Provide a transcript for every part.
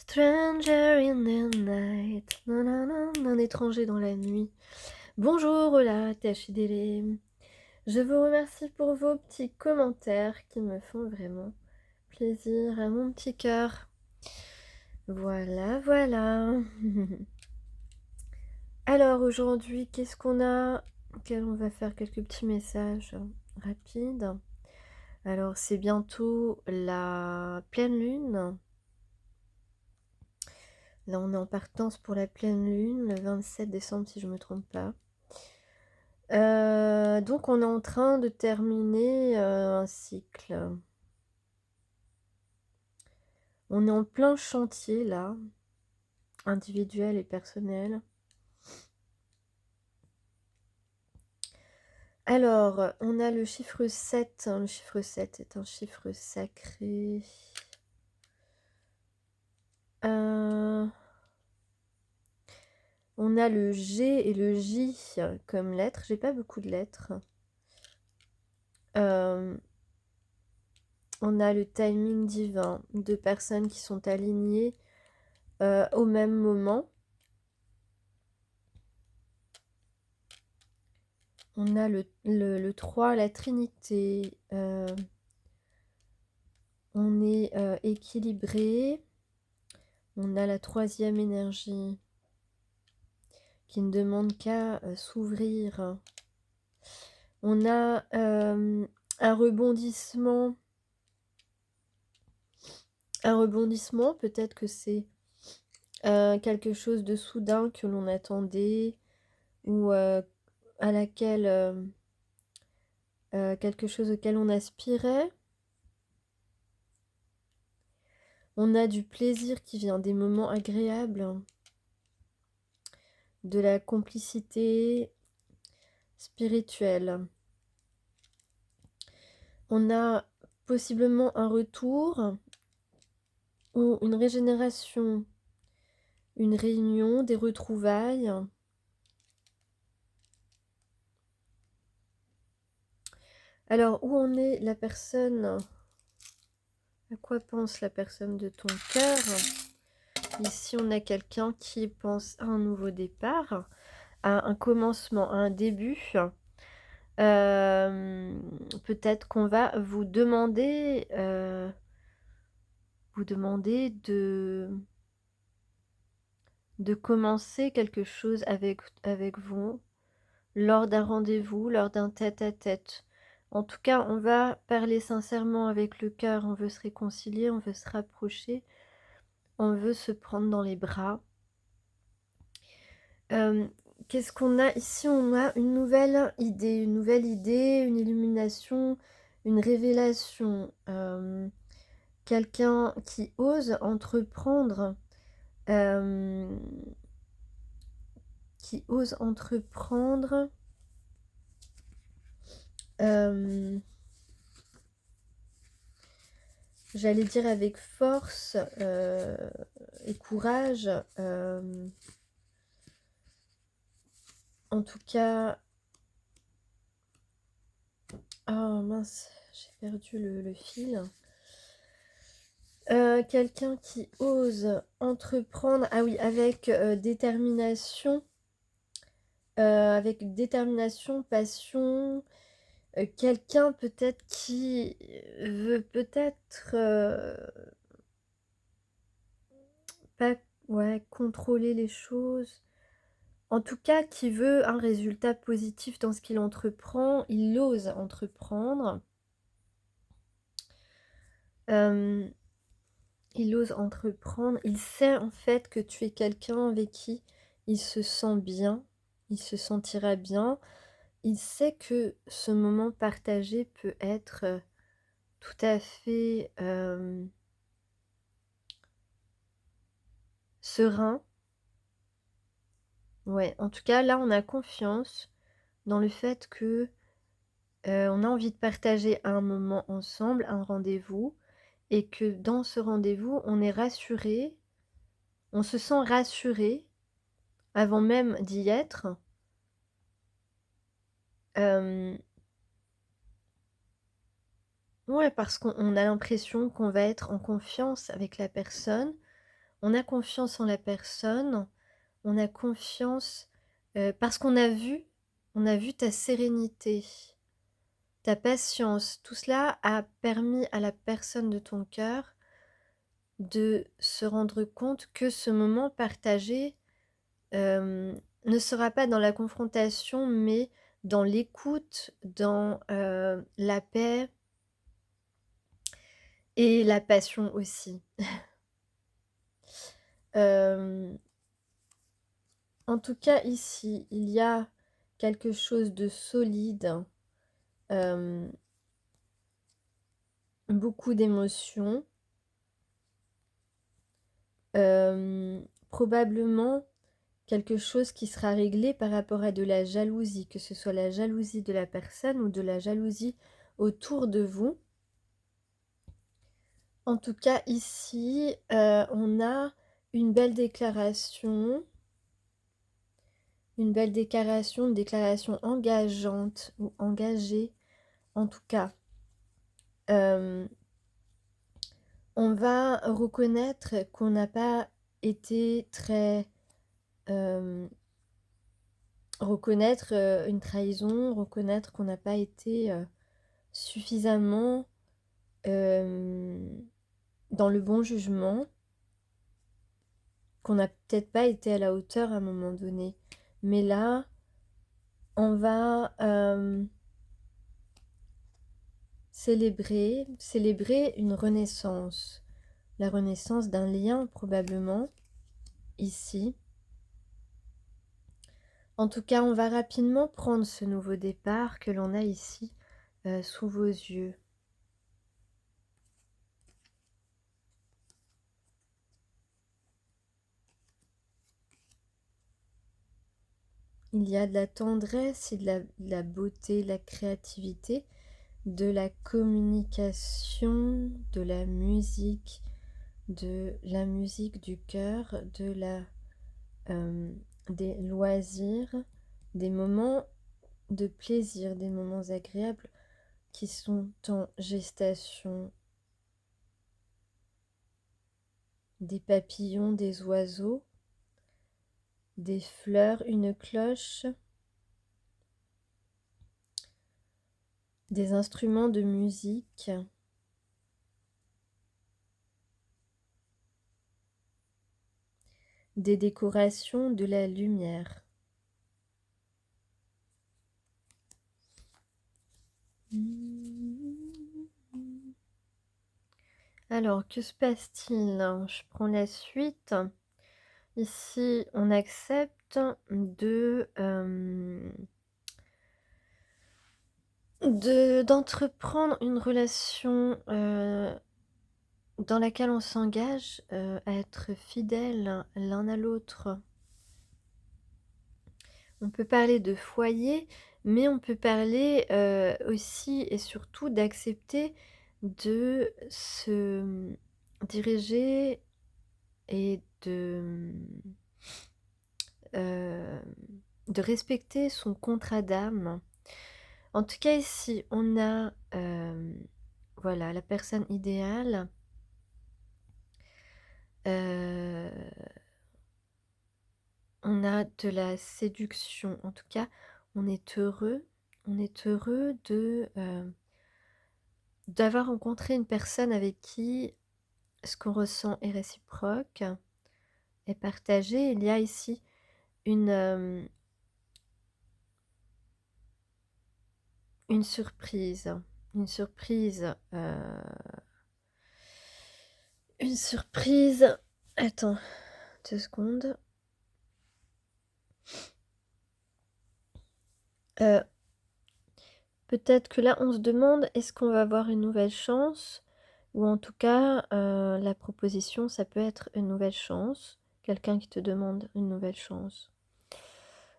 Stranger in the night, nanana, un étranger dans la nuit. Bonjour, hola, Tachidele. Je vous remercie pour vos petits commentaires qui me font vraiment plaisir à mon petit cœur. Voilà, voilà. Alors aujourd'hui, qu'est-ce qu'on a? On va faire quelques petits messages rapides. Alors c'est bientôt la pleine lune. Là, on est en partance pour la pleine lune, le 27 décembre si je me trompe pas. Donc on est en train de terminer, un cycle. On est en plein chantier là, individuel et personnel. Alors, on a le chiffre 7, hein, le chiffre 7 est un chiffre sacré. On a le G et le J comme lettres. J'ai pas beaucoup de lettres. On a le timing divin, 2 personnes qui sont alignées, au même moment. On a le 3, la Trinité. On est équilibré. On a la 3e énergie qui ne demande qu'à s'ouvrir. On a un rebondissement. Un rebondissement, peut-être que c'est quelque chose de soudain que l'on attendait ou à laquelle quelque chose auquel on aspirait. On a du plaisir qui vient, des moments agréables, de la complicité spirituelle. On a possiblement un retour ou une régénération, une réunion, des retrouvailles. Alors, où en est la personne? À quoi pense la personne de ton cœur? Ici, on a quelqu'un qui pense à un nouveau départ, à un commencement, à un début. Peut-être qu'on va vous demander de commencer quelque chose avec vous lors d'un rendez-vous, lors d'un tête-à-tête. En tout cas, on va parler sincèrement avec le cœur, on veut se réconcilier, on veut se rapprocher, on veut se prendre dans les bras. Qu'est-ce qu'on a ici? On a une nouvelle idée, une illumination, une révélation. Quelqu'un qui ose entreprendre, qui ose entreprendre, j'allais dire avec force et courage. En tout cas, oh mince, j'ai perdu le fil. Quelqu'un qui ose entreprendre, ah oui, avec détermination, passion. Quelqu'un peut-être qui veut peut-être pas, ouais, contrôler les choses. En tout cas, qui veut un résultat positif dans ce qu'il entreprend, il ose entreprendre. Il ose entreprendre, il sait en fait que tu es quelqu'un avec qui il se sent bien, il se sentira bien. Il sait que ce moment partagé peut être tout à fait serein. Ouais, en tout cas, là, on a confiance dans le fait que on a envie de partager un moment ensemble, un rendez-vous, et que dans ce rendez-vous, on est rassuré, on se sent rassuré avant même d'y être. Ouais, parce qu'on a l'impression qu'on va être en confiance avec la personne. on a confiance en la personne, on a confiance, parce on a vu ta sérénité, ta patience. Tout cela a permis à la personne de ton cœur de se rendre compte que ce moment partagé, ne sera pas dans la confrontation, mais dans l'écoute, dans, la paix et la passion aussi. Hem, En tout cas ici, il y a quelque chose de solide, hem, beaucoup d'émotions, probablement quelque chose qui sera réglé par rapport à de la jalousie, que ce soit la jalousie de la personne ou de la jalousie autour de vous. En tout cas ici, on a une belle déclaration, une déclaration engageante ou engagée. En tout cas, hem, on va reconnaître qu'on n'a pas été très, hem reconnaître, une trahison, reconnaître qu'on n'a pas été, suffisamment, hem, dans le bon jugement, qu'on n'a peut-être pas été à la hauteur à un moment donné. Mais là, on va, célébrer une renaissance. La renaissance d'un lien probablement, ici. En tout cas, on va rapidement prendre ce nouveau départ que l'on a ici, sous vos yeux. Il y a de la tendresse et de la beauté, de la créativité, de la communication, de la musique du cœur, des loisirs, des moments de plaisir, des moments agréables qui sont en gestation, des papillons, des oiseaux, des fleurs, une cloche, des instruments de musique, des décorations, de la lumière. Alors, que se passe-t-il? Je prends la suite. Ici, on accepte d'entreprendre une relation, dans laquelle on s'engage, à être fidèles l'un à l'autre. On peut parler de foyer, mais on peut parler, aussi et surtout d'accepter de se diriger et de respecter son contrat d'âme. En tout cas ici, on a, voilà, la personne idéale. On a de la séduction. En tout cas, on est heureux d'avoir rencontré une personne avec qui ce qu'on ressent est réciproque, est partagé. Il y a ici une, une surprise, une surprise, une surprise. Attends 2 secondes. Peut-être que là, on se demande, est-ce qu'on va avoir une nouvelle chance? Ou en tout cas, la proposition, ça peut être une nouvelle chance, quelqu'un qui te demande une nouvelle chance.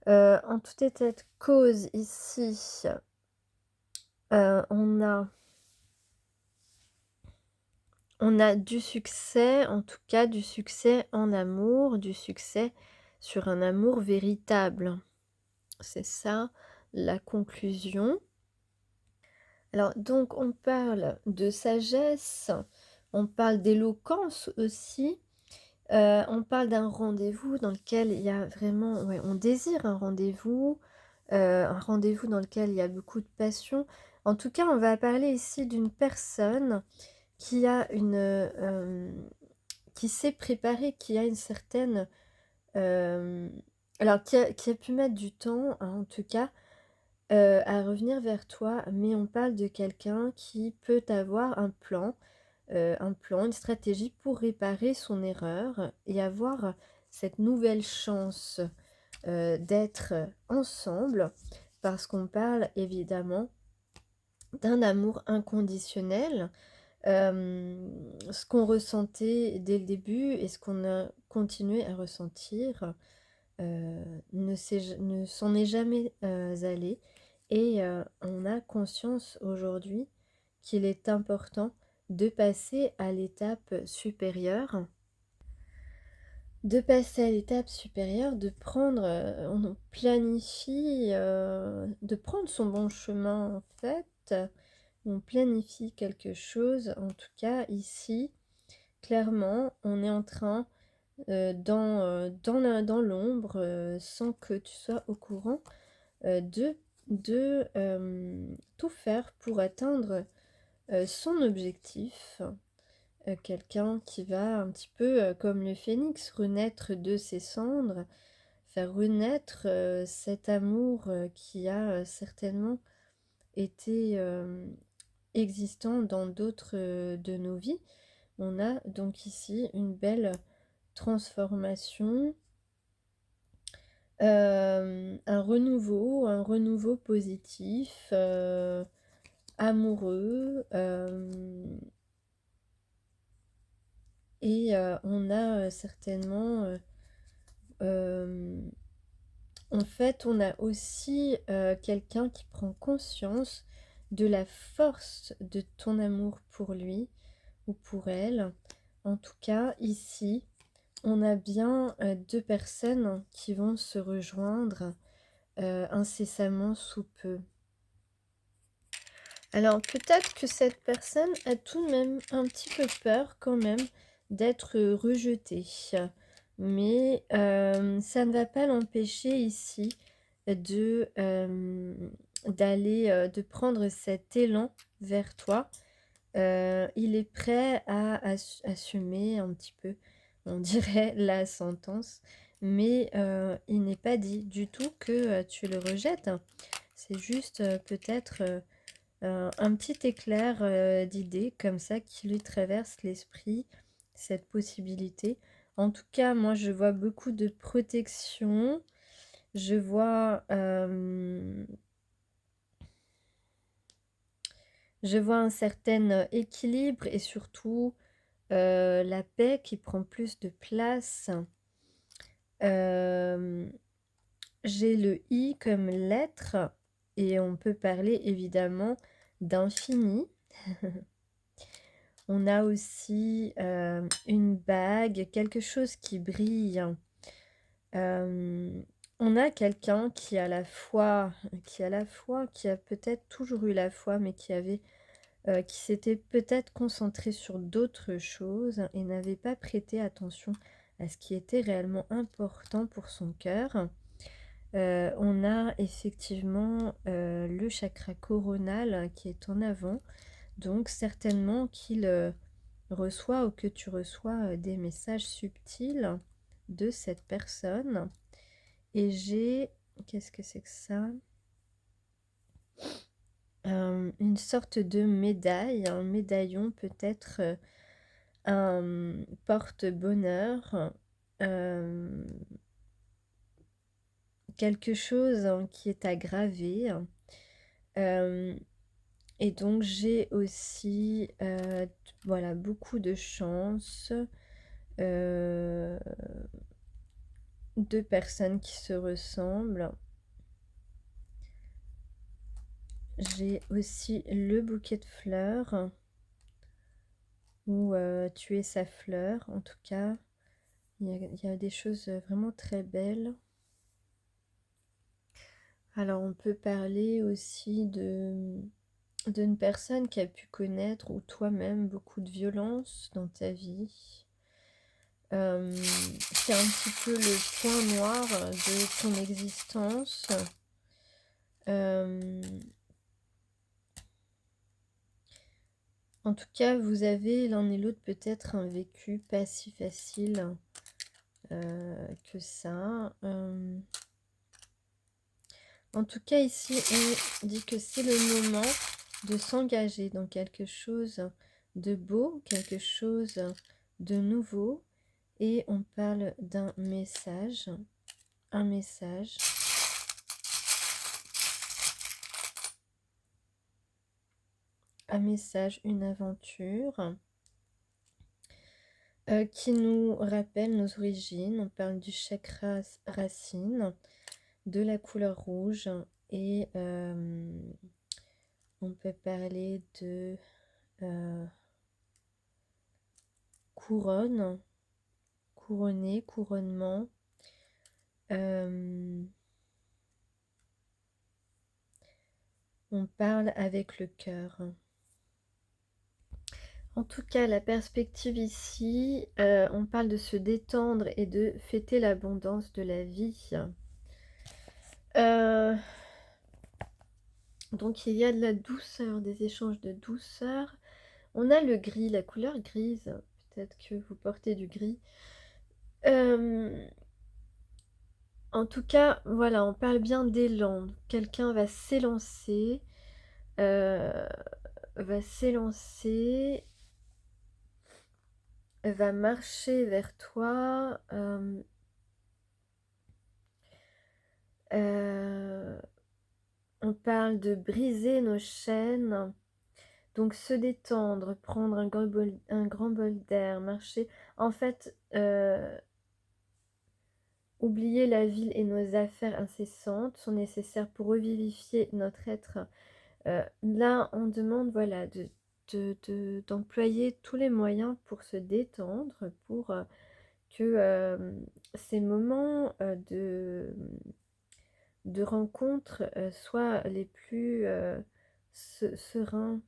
En tout état de cause ici, on a du succès, en tout cas du succès en amour, du succès sur un amour véritable. C'est ça la conclusion. Alors donc on parle de sagesse, on parle d'éloquence aussi, On parle d'un rendez-vous dans lequel il y a vraiment ouais, on désire un rendez-vous dans lequel il y a beaucoup de passion. En tout cas, on va parler ici d'une personne qui a qui s'est préparée, qui a une certaine, hem, alors qui a pu mettre du temps, hein, en tout cas, à revenir vers toi, mais on parle de quelqu'un qui peut avoir un plan, une stratégie pour réparer son erreur et avoir cette nouvelle chance, d'être ensemble. Parce qu'on parle évidemment d'un amour inconditionnel, ce qu'on ressentait dès le début et ce qu'on a continué à ressentir, ne s'en est jamais, allé et on a conscience aujourd'hui qu'il est important de passer à l'étape supérieure. De passer à l'étape supérieure, de prendre, on planifie, de prendre son bon chemin en fait. On planifie quelque chose, en tout cas ici, clairement, on est en train, dans l'ombre, sans que tu sois au courant, de tout faire pour atteindre, son objectif. Quelqu'un qui va un petit peu, comme le phénix, renaître de ses cendres, faire renaître, cet amour, qui a, certainement été, existant dans d'autres, de nos vies. On a donc ici une belle transformation, un renouveau positif, amoureux, et on a, certainement, hem, en fait, on a aussi, quelqu'un qui prend conscience de la force de ton amour pour lui ou pour elle. En tout cas, ici, on a bien, 2 personnes qui vont se rejoindre, incessamment sous peu. Alors peut-être que cette personne a tout de même un petit peu peur quand même d'être, rejetée. Mais, ça ne va pas l'empêcher ici de prendre cet élan vers toi. Il est prêt à assumer un petit peu, on dirait, la sentence, mais, il n'est pas dit du tout que, tu le rejettes. C'est juste, peut-être, un petit éclair, d'idées comme ça qui lui traverse l'esprit, cette possibilité. En tout cas, moi, je vois beaucoup de protection. Je vois, un certain, équilibre et surtout, la paix qui prend plus de place. Hem, j'ai le I comme lettre et on peut parler évidemment d'infini. On a aussi, une bague, quelque chose qui brille. Hem, on a quelqu'un qui a peut-être toujours eu la foi, mais qui s'était peut-être concentré sur d'autres choses et n'avait pas prêté attention à ce qui était réellement important pour son cœur. On a effectivement, le chakra coronal qui est en avant, donc certainement qu'il, reçoit ou que tu reçois, des messages subtils de cette personne et qu'est-ce que c'est que ça? Une sorte de médaille, un médaillon peut-être, un, porte-bonheur, hem, quelque chose, qui est à graver, hem et donc j'ai aussi, voilà, beaucoup de chance, heu 2 personnes qui se ressemblent. J'ai aussi le bouquet de fleurs où, tu es sa fleur. En tout cas, il y a des choses, vraiment très belles. Alors on peut parler aussi d'une personne qui a pu connaître ou toi-même beaucoup de violence dans ta vie. C'est un petit peu le point noir de ton existence. En tout cas, vous avez l'un et l'autre peut-être un vécu pas si facile que ça. En tout cas, ici, on dit que c'est le moment de s'engager dans quelque chose de beau, quelque chose de nouveau. Et on parle d'un message, un message. Un message, une aventure qui nous rappelle nos origines. On parle du chakra racine, de la couleur rouge et on peut parler de couronne, couronné, couronnement. On parle avec le cœur. En tout cas, la perspective ici, on parle de se détendre et de fêter l'abondance de la vie. Donc il y a de la douceur, des échanges de douceur. On a le gris, la couleur grise. Peut-être que vous portez du gris. En tout cas, voilà, on parle bien d'élan. Quelqu'un va s'élancer. Va marcher vers toi. On parle de briser nos chaînes. Donc se détendre, prendre un grand bol d'air, marcher. En fait, oublier la ville et nos affaires incessantes sont nécessaires pour revivifier notre être. Là, on demande voilà, d'employer tous les moyens pour se détendre, pour que ces moments de rencontre soient les plus sereins,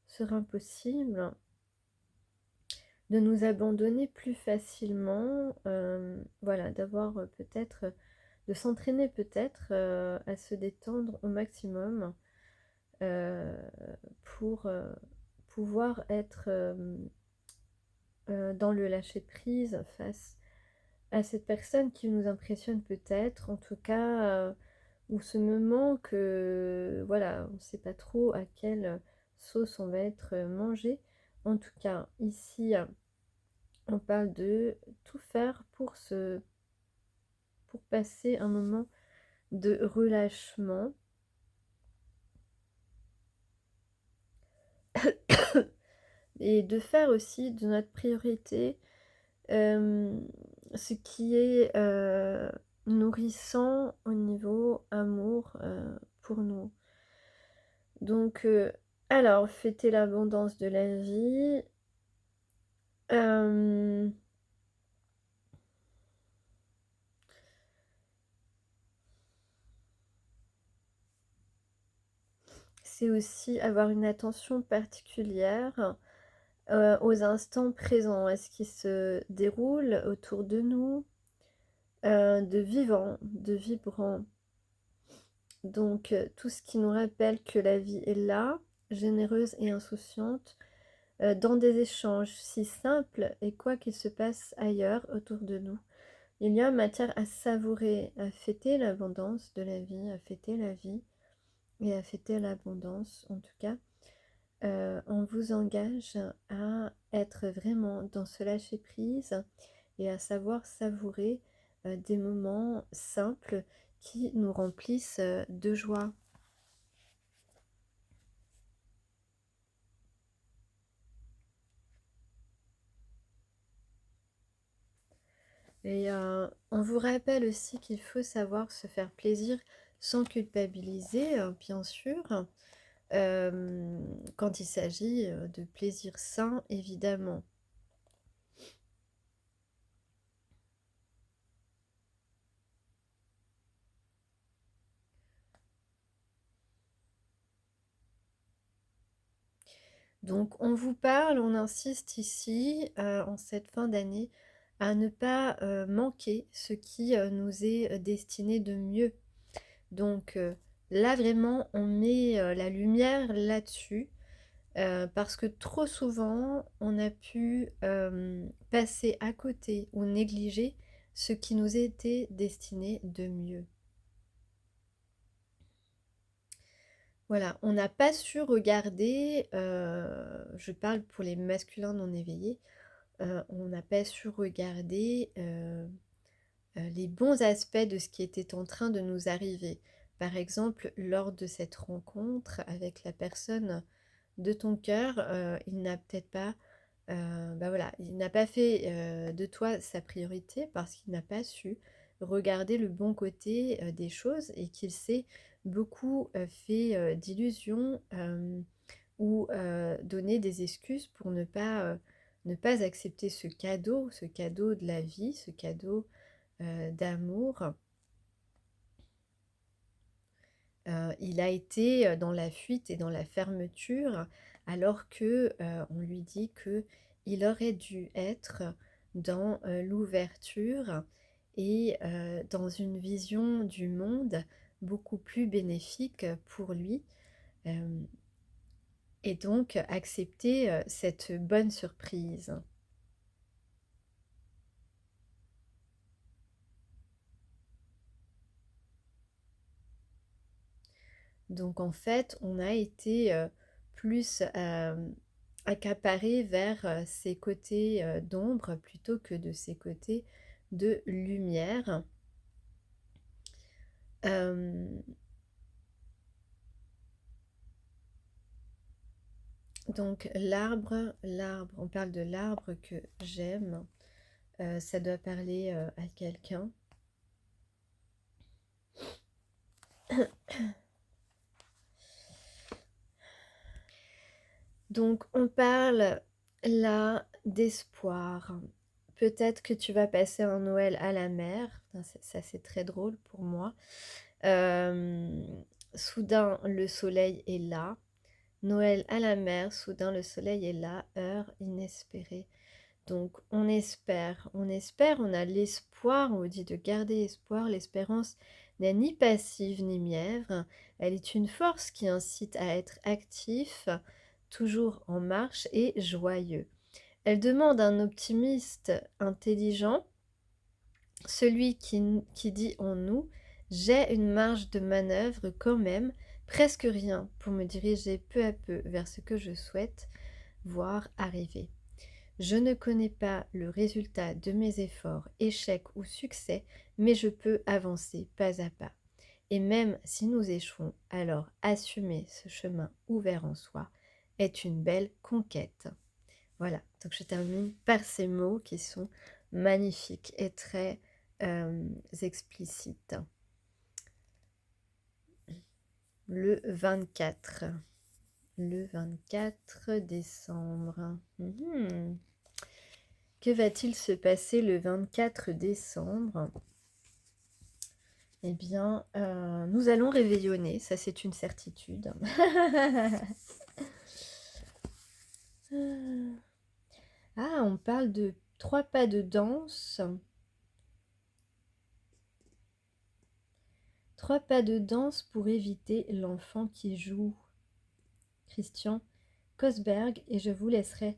sereins possibles, de nous abandonner plus facilement, voilà, d'avoir peut-être, de s'entraîner peut-être à se détendre au maximum pour pouvoir être dans le lâcher-prise face à cette personne qui nous impressionne peut-être, en tout cas, ou ce moment que, voilà, on ne sait pas trop à quelle sauce on va être mangé. En tout cas, ici, on parle de tout faire pour passer un moment de relâchement. Et de faire aussi de notre priorité ce qui est nourrissant au niveau amour pour nous. Donc, alors, fêter l'abondance de la vie. C'est aussi avoir une attention particulière aux instants présents, à ce qui se déroule autour de nous, de vivant, de vibrant. Donc, tout ce qui nous rappelle que la vie est là, généreuse et insouciante, dans des échanges si simples et quoi qu'il se passe ailleurs autour de nous. Il y a matière à savourer, à fêter l'abondance de la vie, à fêter la vie et à fêter l'abondance. En tout cas, on vous engage à être vraiment dans ce lâcher-prise et à savoir savourer des moments simples qui nous remplissent de joie. Et on vous rappelle aussi qu'il faut savoir se faire plaisir sans culpabiliser, bien sûr, quand il s'agit de plaisir sain, évidemment. Donc on vous parle, on insiste ici, en cette fin d'année, à ne pas, manquer ce qui, nous est, destiné de mieux. Donc là vraiment on met, la lumière là-dessus, parce que trop souvent on a pu, passer à côté ou négliger ce qui nous était destiné de mieux. Voilà, on n'a pas su regarder, je parle pour les masculins non éveillés, on n'a pas su regarder, les bons aspects de ce qui était en train de nous arriver. Par exemple, lors de cette rencontre avec la personne de ton cœur, il n'a peut-être pas, bah, voilà, il n'a pas fait, de toi sa priorité parce qu'il n'a pas su regarder le bon côté, des choses et qu'il s'est beaucoup, fait, d'illusions, ou donné des excuses pour ne pas accepter ce cadeau de la vie, ce cadeau, d'amour. Il a été, dans la fuite et dans la fermeture alors que, on lui dit qu'il aurait dû être dans, l'ouverture et dans une vision du monde beaucoup plus bénéfique pour lui, hem et donc accepter, cette bonne surprise. Donc en fait, on a été, plus, accaparés vers, ces côtés, d'ombre plutôt que de ces côtés de lumière. Hem, donc l'arbre, on parle de l'arbre que j'aime, ça doit parler, à quelqu'un. Donc on parle là d'espoir. Peut-être que tu vas passer un Noël à la mer. Putain, ça c'est très drôle pour moi. Hem, soudain le soleil est là. Noël à la mer, soudain le soleil est là, heure inespérée. Donc on espère, on a l'espoir, on vous dit de garder espoir. L'espérance n'est ni passive ni mièvre, elle est une force qui incite à être actif, toujours en marche et joyeux. Elle demande un optimiste intelligent, celui qui dit en nous: «J'ai une marge de manœuvre quand même, presque rien, pour me diriger peu à peu vers ce que je souhaite voir arriver. Je ne connais pas le résultat de mes efforts, échec ou succès, mais je peux avancer pas à pas. Et même si nous échouons, alors assumer ce chemin ouvert en soi est une belle conquête.» Voilà, donc je termine par ces mots qui sont magnifiques et très explicites. Le 24. Le 24 décembre. Que va-t-il se passer le 24 décembre? Eh bien, nous allons réveillonner, ça c'est une certitude. Ah, on parle de 3 pas de danse. 3 pas de danse pour éviter l'enfant qui joue. Christian Kosberg, et je vous laisserai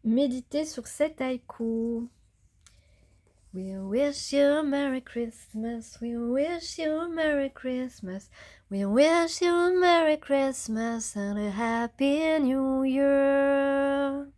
méditer sur cet haïku. We wish you a Merry Christmas, we wish you a Merry Christmas, we wish you a Merry Christmas and a Happy New Year.